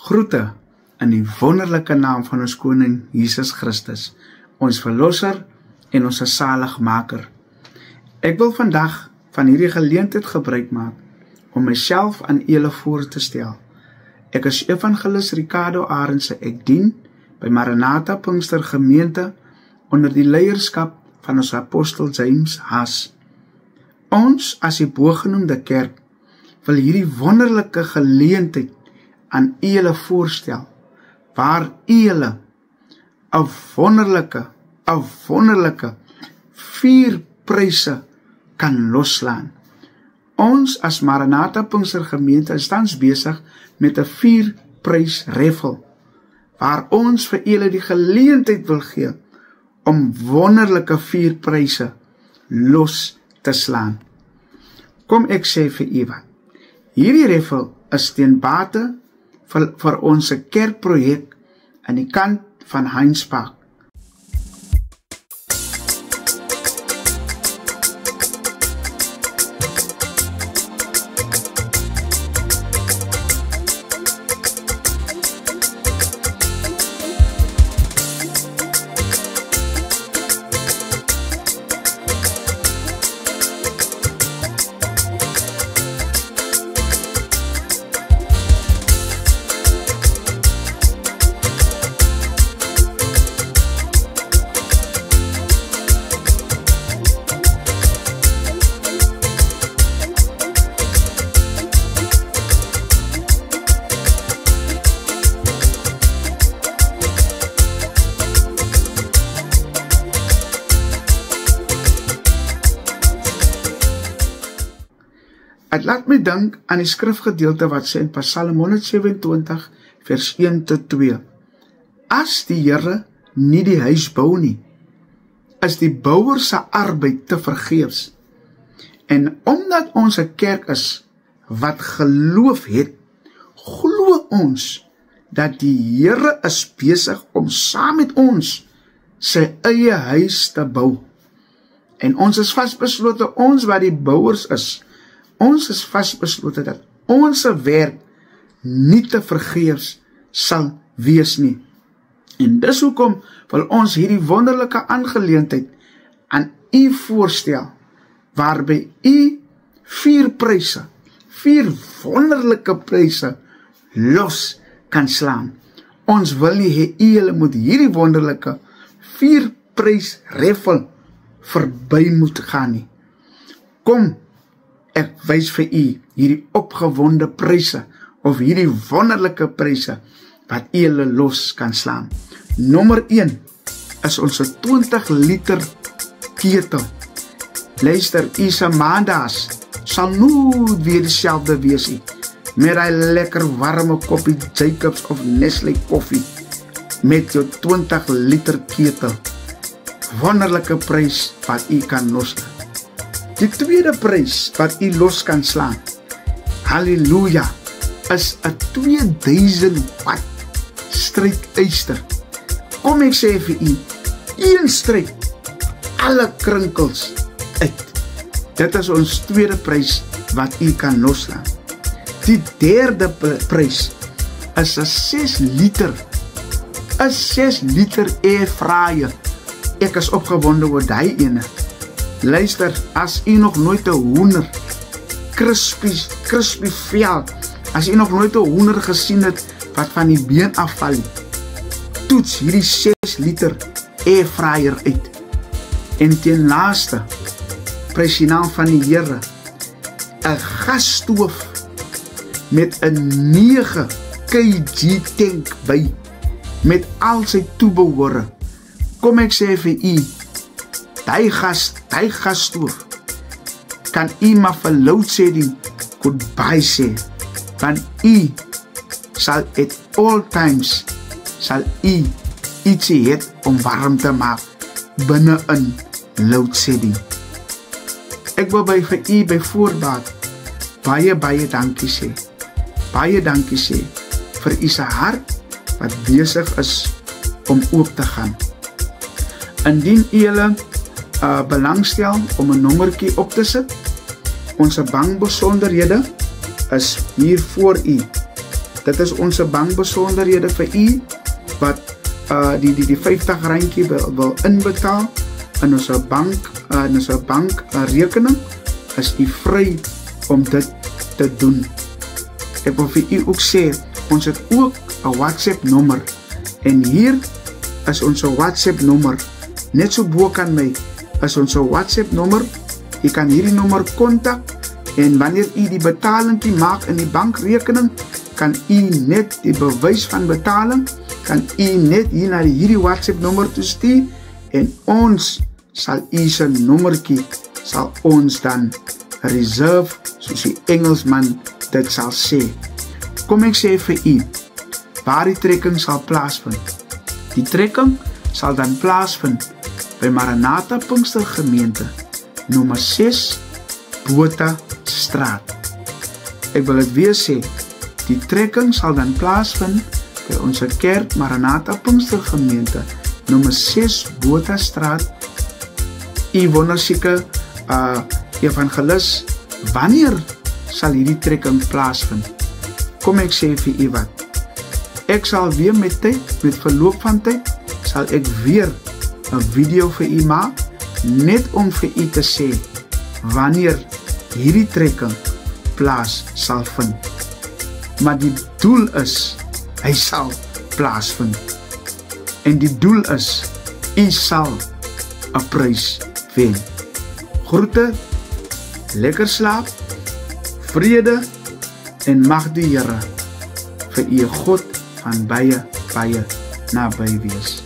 Groete in die wonderlike naam van ons Koning Jesus Christus, ons Verlosser en ons Saligmaker. Ek wil vandag van hierdie geleentheid gebruik maak om myself aan julle voor te stel. Ek is Evangelis Ricardo Arendse. Ek dien by Maranatha Pinkster Gemeente onder die leierskap van ons apostel James Haas. Ons as die bogenoemde kerk wil hierdie wonderlike geleentheid aan julle voorstel, waar julle 'n wonderlike 4 pryse kan loslaan. Ons as Maranatha Pinkster Gemeente is tans besig met 'n 4 prys raffle, waar ons vir julle die geleentheid wil gee om wonderlike 4 pryse los te slaan. Kom ek sê vir u wat, hierdie raffle is ten bate vir ons kerkprojek aan die kant van Heinz Park. Het laat my dink aan die skrifgedeelte wat sê in Psalm 127 vers 1 tot 2. As die Here nie die huis bou nie, is die bouer se arbeid te vergeefs. En omdat ons 'n kerk is wat geloof het, glo ons dat die Here is besig om saam met ons sy eie huis te bou. En ons is vasbeslote, ons wat die bouers is, ons is vasbeslote dat ons werk nie te vergeefs sal wees nie. En dis hoekom wil ons hierdie wonderlike aangeleentheid aan u voorstel, waarby u 4 pryse, 4 wonderlike pryse los kan slaan. Ons wil nie hê julle moet hierdie wonderlike 4 prys raffle verby moet gaan nie. Kom, ek wys vir u hierdie opgewonde pryse, of hierdie wonderlike pryse, wat u julle los kan slaan. Nommer 1 is ons 20 liter ketel. Luister, u se maandags sal nooit weer dieselfde wees nie, met die lekker warme koppie Jacobs of Nestle koffie, met jou 20 liter ketel. Wonderlike prys wat u kan loslaan. Die tweede prys wat u los kan slaan, halleluja, is 'n 2000 watt strykyster. Kom ek sê vir u, een stryk alle krinkels uit. Dit is ons tweede prys wat u kan loslaan. Die derde prys is 'n 6 liter airfryer. Ek is opgewonde oor die ene. Luister, as u nog nooit 'n hoender, crispy vel, as u nog nooit 'n hoender gesien het wat van die been afval, toets hierdie 6 liter airfryer uit. En ten laaste, prys die naam van die Here, 'n gasstoof met 'n 9 kg tank by, met al sy toebehore. Kom ek sê vir u, die gasstoof kan u maar vir loadshedding goodbye sê, want u sal at all times sal u ietsie het om warm te maak binne in loadshedding. Ek wil vir u by voorbaat baie dankie sê. Baie dankie sê vir u se hart wat besig is om oop te gaan. Indien u julle belangstel om 'n nommertjie op te sit, ons bankbesonderhede is hier voor u. Dit is ons bankbesonderhede vir u wat die 50 randjie wil inbetaal in ons bankrekening, is u vry om dit te doen. Ek wil vir u ook sê, ons het ook 'n WhatsApp nommer, en hier is ons WhatsApp nommer, net so bo kan my, is ons WhatsApp nommer. U kan hierdie nommer kontak, en wanneer u die betalingkie maak in die bankrekening, kan u net die bewys van betaling, kan u net hier na hierdie WhatsApp nommer toestuur, en ons sal u se nommertjie, sal ons dan reserve, soos die Engelsman dit sal sê. Kom ek sê vir u, waar die trekking sal plaasvind. Die trekking sal dan plaasvind by Maranatha Pinkstergemeente, nommer 6, Botha Straat. Ek wil dit weer sê, die trekking sal dan plaasvind by ons kerk Maranatha Pinkstergemeente, nommer 6, Botha Straat. U wonder seker, evangelis, wanneer sal hierdie trekking plaasvind? Kom ek sê vir u wat, ek sal weer met verloop van tyd, sal ek weer 'n video vir u maak, net om vir u te sê, wanneer hierdie trekking plaas sal vind. Maar die doel is, hy sal plaasvind. En die doel is, u sal 'n prys wen. Groete, lekker slaap, vrede, en mag die Here vir u God van baie naby wees.